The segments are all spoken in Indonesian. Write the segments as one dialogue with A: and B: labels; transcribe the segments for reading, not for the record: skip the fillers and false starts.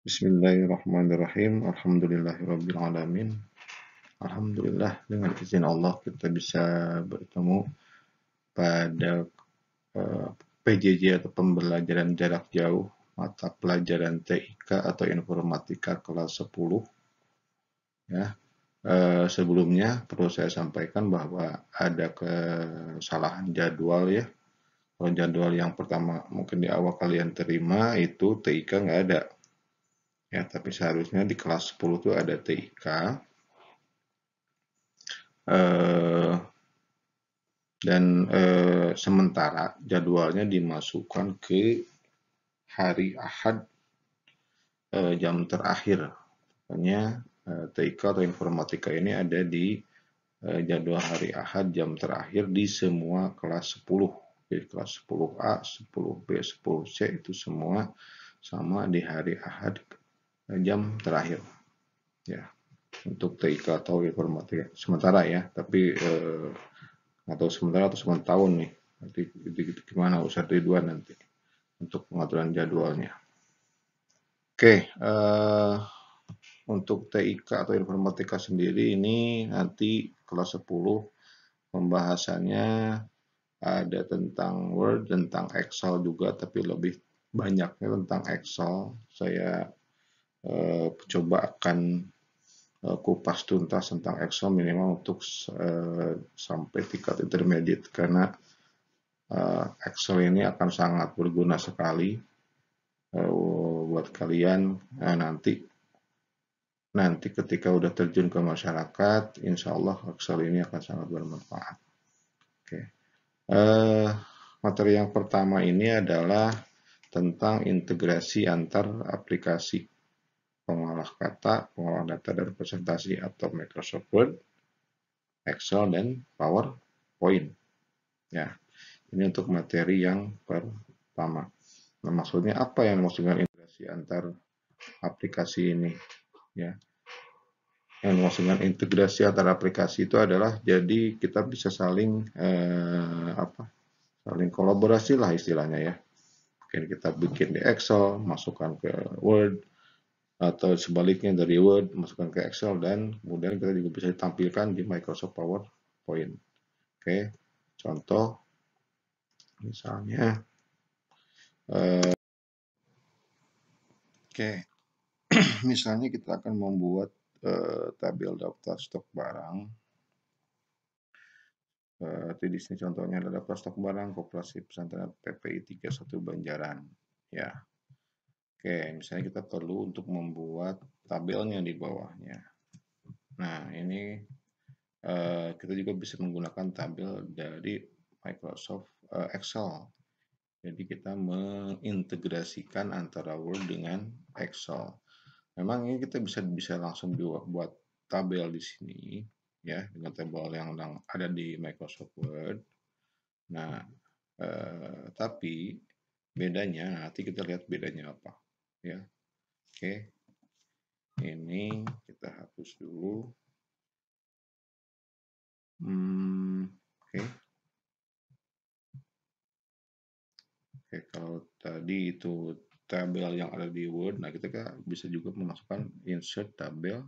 A: Bismillahirrahmanirrahim. Alhamdulillahirabbil alamin. Alhamdulillah dengan izin Allah kita bisa bertemu pada PJJ atau pembelajaran jarak jauh mata pelajaran TIK atau informatika kelas 10 ya. Sebelumnya perlu saya sampaikan bahwa ada kesalahan jadwal ya. Kalau jadwal yang pertama mungkin di awal kalian terima itu TIK nggak ada. Ya, tapi seharusnya di kelas 10 itu ada TIK. Dan sementara jadwalnya dimasukkan ke hari Ahad jam terakhir. Makanya TIK atau informatika ini ada di jadwal hari Ahad jam terakhir di semua kelas 10. Jadi kelas 10A, 10B, 10C itu semua sama di hari Ahad jam terakhir. Ya, untuk TIK atau informatika sementara ya, tapi atau sementara atau tahun nih. Nanti gimana Ustadz Ridwan nanti untuk pengaturan jadwalnya. Oke, untuk TIK atau informatika sendiri ini nanti kelas 10 pembahasannya ada tentang Word, tentang Excel juga, tapi lebih banyaknya tentang Excel. Saya coba akan kupas tuntas tentang Excel minimal untuk sampai tingkat intermediate karena Excel ini akan sangat berguna sekali buat kalian nanti ketika udah terjun ke masyarakat, insya Allah Excel ini akan sangat bermanfaat. Oke. Materi yang pertama ini adalah tentang integrasi antar aplikasi pengolah kata, pengolah data dan presentasi atau Microsoft Word, Excel, dan PowerPoint. Ya, ini untuk materi yang pertama. Nah, maksudnya apa yang dimaksudkan integrasi antar aplikasi ini? Ya, yang dimaksudkan integrasi antar aplikasi itu adalah jadi kita bisa saling saling kolaborasi lah istilahnya ya. Mungkin kita bikin di Excel, masukkan ke Word, atau sebaliknya dari Word masukkan ke Excel, dan kemudian kita juga bisa ditampilkan di Microsoft PowerPoint. Oke, contoh misalnya misalnya kita akan membuat tabel daftar stok barang. Di sini contohnya adalah daftar stok barang Koperasi Pesantren PPI 31 Banjaran. Ya, oke, misalnya kita perlu untuk membuat tabelnya di bawahnya. Nah, ini kita juga bisa menggunakan tabel dari Microsoft Excel. Jadi kita mengintegrasikan antara Word dengan Excel. Memang ini kita bisa langsung buat tabel di sini ya dengan tabel yang ada di Microsoft Word. Nah, tapi bedanya nanti kita lihat bedanya apa ya. Oke. Ini kita hapus dulu. Oke. Oke, kalau tadi itu tabel yang ada di Word, nah kita bisa juga memasukkan insert tabel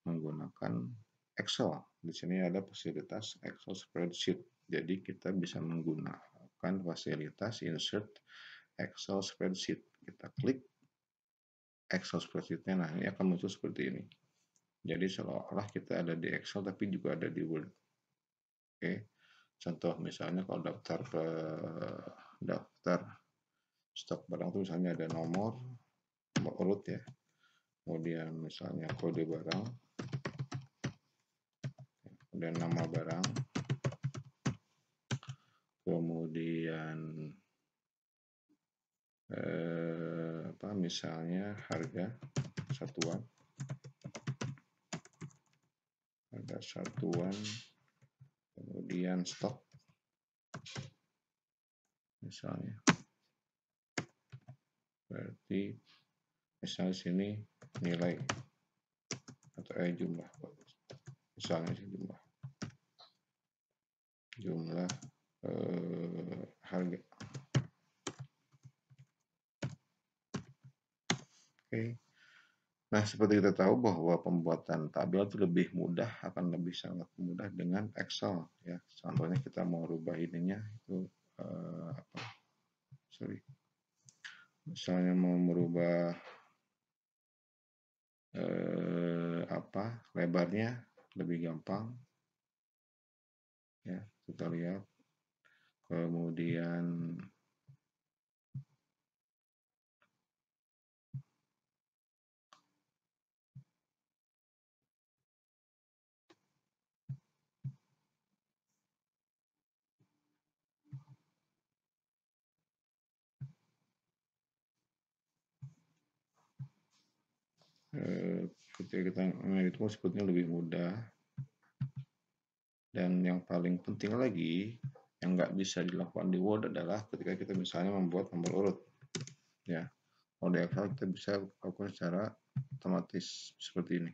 A: menggunakan Excel. Di sini ada fasilitas Excel spreadsheet. Jadi kita bisa menggunakan fasilitas insert Excel spreadsheet. Kita klik Excel spreadsheet-nya, nah ini akan muncul seperti ini. Jadi seolah-olah kita ada di Excel tapi juga ada di Word. Oke, contoh misalnya kalau daftar stok barang itu misalnya ada nomor urut ya, kemudian misalnya kode barang, kemudian nama barang, kemudian misalnya harga satuan, kemudian stok misalnya, berarti misalnya sini nilai atau jumlah, misalnya jumlah harga. Oke, Nah, seperti kita tahu bahwa pembuatan tabel itu lebih mudah, akan lebih sangat mudah dengan Excel ya. Contohnya kita mau rubah ininya itu apa? Sorry. Misalnya mau merubah apa? Lebarnya lebih gampang ya. Kita lihat. Kemudian ketika kita itu sebetulnya lebih mudah. Dan yang paling penting lagi yang nggak bisa dilakukan di Word adalah ketika kita misalnya membuat nomor urut ya. Kalau di Excel kita bisa lakukan secara otomatis seperti ini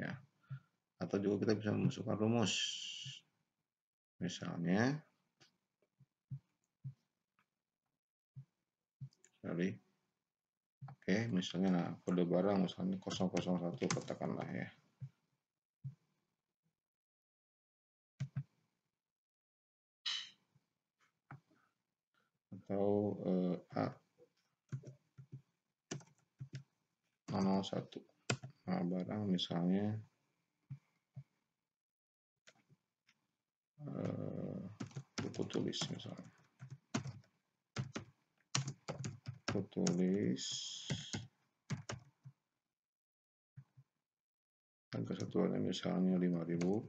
A: ya. Atau juga kita bisa memasukkan rumus, misalnya sorry. Oke, misalnya nah kode barang misalnya 001 katakanlah ya. Atau A001. Nah, barang misalnya buku tulis misalnya. Buku tulis harga satuannya misalnya 5.000.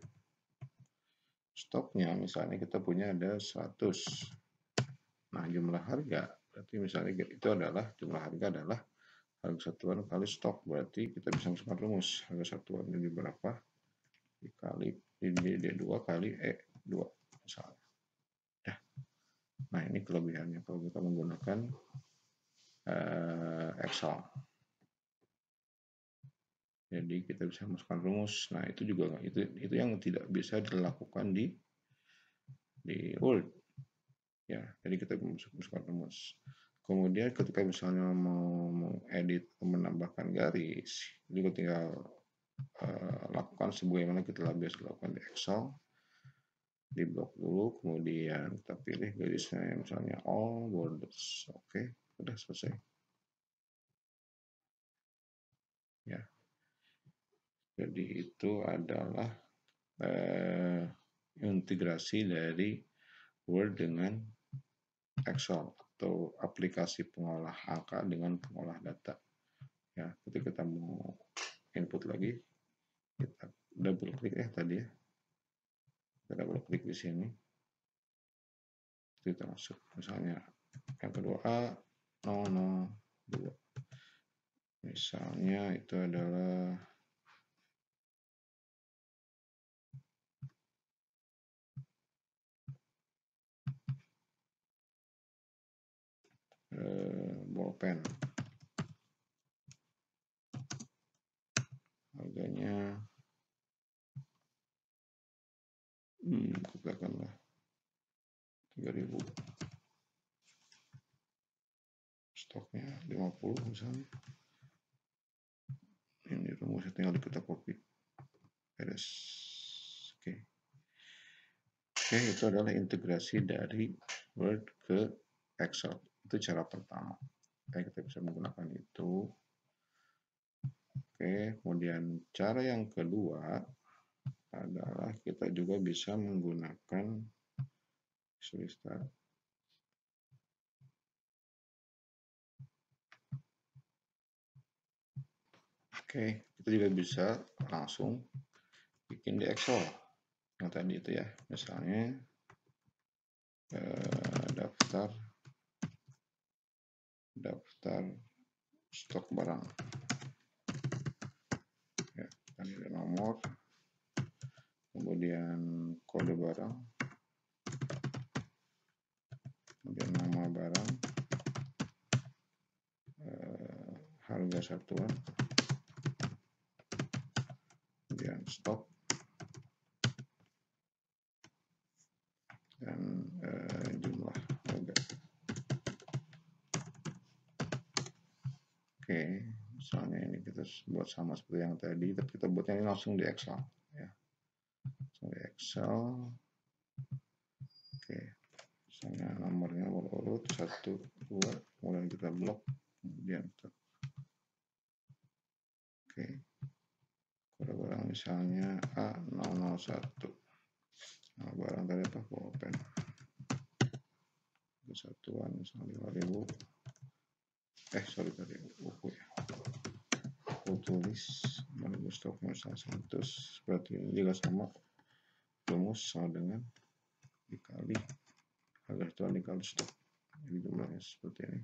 A: Stoknya misalnya kita punya ada 100. Nah, jumlah harga berarti misalnya itu adalah jumlah harga adalah harga satuan kali stok, berarti kita bisa masukkan rumus harga satuan ini berapa dikali D2 kali E2 misalnya. Nah, ini kelebihannya kalau kita menggunakan Excel. Jadi kita bisa masukkan rumus. Nah, itu juga itu yang tidak bisa dilakukan di Word ya. Jadi kita masukkan rumus. Kemudian ketika misalnya mau edit atau menambahkan garis, juga tinggal lakukan sebagaimana kita biasa lakukan di Excel. Di blok dulu, kemudian kita pilih garisnya misalnya all borders. Oke, udah selesai. Ya. Jadi itu adalah integrasi dari Word dengan Excel atau aplikasi pengolah angka dengan pengolah data. Ya, ketika kita mau input lagi, kita double klik tadi ya. Kita double klik di sini. Kita masuk misalnya yang kedua A002. Misalnya itu adalah bolpen. Harganya katakanlah 3.000. Stoknya 50 misalnya. Ini rumusnya tinggal kita copy. Beres. Oke. Oke, itu adalah integrasi dari Word ke Excel. Itu cara pertama. Kita bisa menggunakan itu. Oke, kemudian cara yang kedua adalah kita juga bisa menggunakan Oke, kita juga bisa langsung bikin di Excel yang tadi itu ya. Misalnya daftar stok barang ya, tadi ada nomor, kemudian kode barang, kemudian nama barang, harga satuan, kemudian stok, dan jumlah harga. Oke, misalnya ini kita buat sama seperti yang tadi, tapi kita buatnya ini langsung di Excel ya. Langsung di Excel. Oke, misalnya nomornya urut 1, 2, kemudian kita blok, kemudian kita oke. Kode barang misalnya A001. Nah, barang tadi apa? Pulpen. Kesatuan misalnya 5000. Sorry tadi buku ya. Aku tulis menunggu stok misalnya 100, berarti ini juga sama rumus sama dengan dikali harga satuan dikali stok. Jadi jumlahnya seperti ini.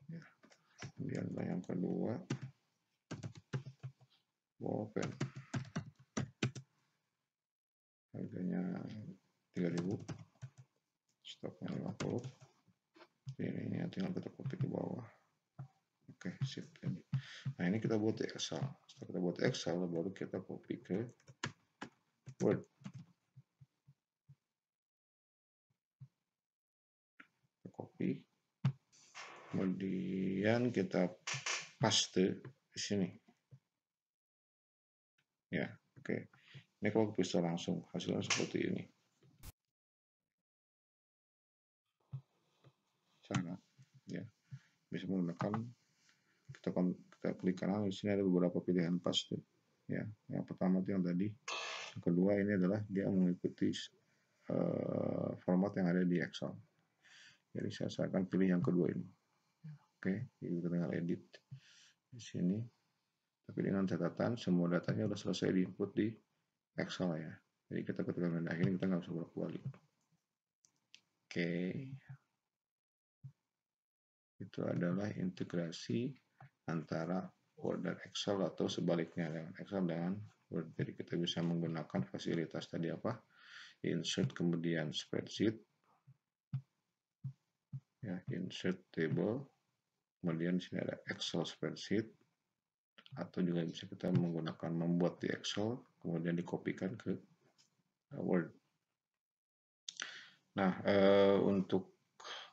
A: Ya. Kemudian yang kedua, pulpen. Harganya 3000, stoknya 50. Ini tinggal kita copy ke bawah. Oke, sip. Nah, ini kita buat Excel. Setelah kita buat Excel, baru kita copy ke Word. Kita copy. Kemudian kita paste di sini. Ya, oke. Ini kalau bisa langsung hasilnya seperti ini. Cara ya, bisa menggunakan kita klik kanan, di sini ada beberapa pilihan paste. Ya, yang pertama itu yang tadi. Yang kedua ini adalah dia mengikuti format yang ada di Excel. Jadi saya akan pilih yang kedua ini. Oke, jadi kita tinggal edit di sini. Tapi dengan catatan semua datanya sudah selesai diinput di Excel ya. Jadi kita ketika mendahin kita nggak usah bolak-balik. Oke, itu adalah integrasi antara Word dan Excel atau sebaliknya dengan Excel dengan Word. Jadi kita bisa menggunakan fasilitas tadi apa? Insert kemudian spreadsheet, ya, insert table, kemudian di sini ada Excel spreadsheet, atau juga bisa kita menggunakan membuat di Excel kemudian dikopikan ke Word. Nah, untuk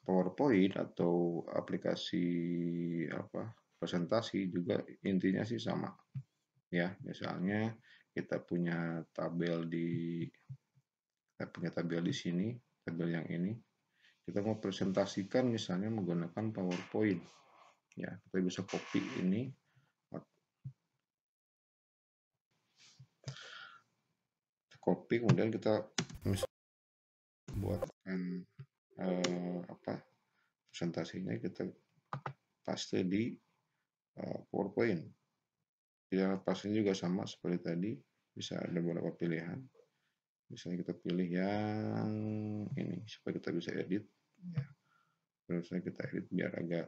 A: PowerPoint atau aplikasi presentasi juga intinya sih sama. Ya, misalnya kita punya tabel di sini, tabel yang ini. Kita mau presentasikan misalnya menggunakan PowerPoint. Ya, kita bisa copy ini. Copy kemudian kita buatkan presentasinya, kita paste di PowerPoint. Ya, pastinya juga sama seperti tadi, bisa ada beberapa pilihan. Misalnya kita pilih yang ini supaya kita bisa edit. Ya. Terus kita edit biar agak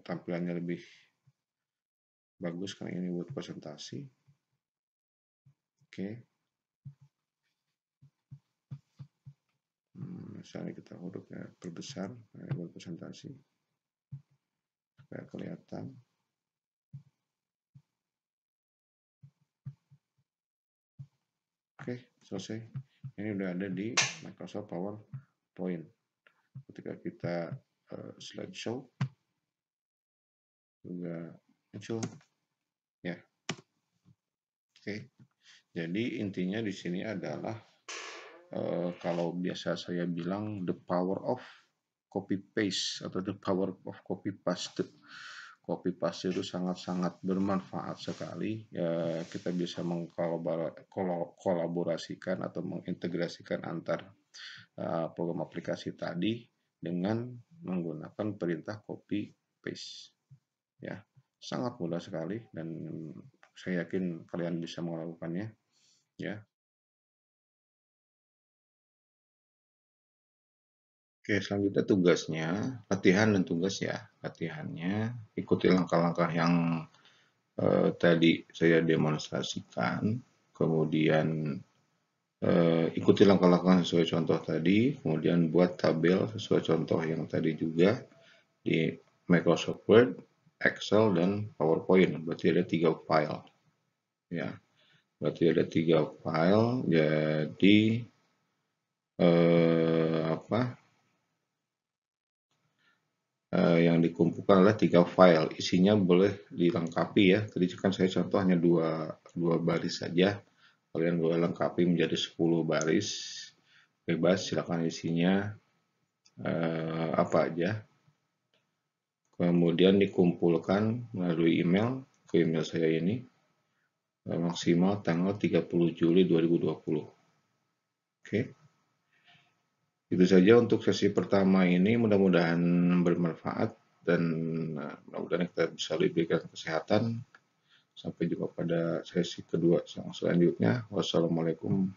A: tampilannya lebih bagus karena ini buat presentasi. Oke. Misalnya kita hurufnya perbesar buat presentasi supaya kelihatan. Oke, selesai. Ini udah ada di Microsoft PowerPoint. Ketika kita slideshow juga muncul ya. Oke. Jadi intinya di sini adalah kalau biasa saya bilang the power of copy paste atau the power of copy paste. Copy paste itu sangat-sangat bermanfaat sekali. Ya, kita bisa mengkolaborasikan atau mengintegrasikan antar program aplikasi tadi dengan menggunakan perintah copy paste. Ya, sangat mudah sekali dan saya yakin kalian bisa melakukannya. Ya. Oke, selanjutnya tugasnya, latihan dan tugas ya. Latihannya, ikuti langkah-langkah yang tadi saya demonstrasikan, kemudian ikuti langkah-langkah sesuai contoh tadi, kemudian buat tabel sesuai contoh yang tadi juga di Microsoft Word, Excel, dan PowerPoint. Berarti ada 3 file. Ya, berarti ada 3 file, jadi dikumpulkan adalah 3 file. Isinya boleh dilengkapi ya. Tadi kan saya contoh hanya dua baris saja. Kalian boleh lengkapi menjadi 10 baris. Bebas, silakan isinya apa aja. Kemudian dikumpulkan melalui email ke email saya ini maksimal tanggal 30 Juli 2020. Oke. Itu saja untuk sesi pertama ini, mudah-mudahan bermanfaat dan mudah-mudahan kita bisa diberikan kesehatan. Sampai jumpa pada sesi kedua selanjutnya. Wassalamualaikum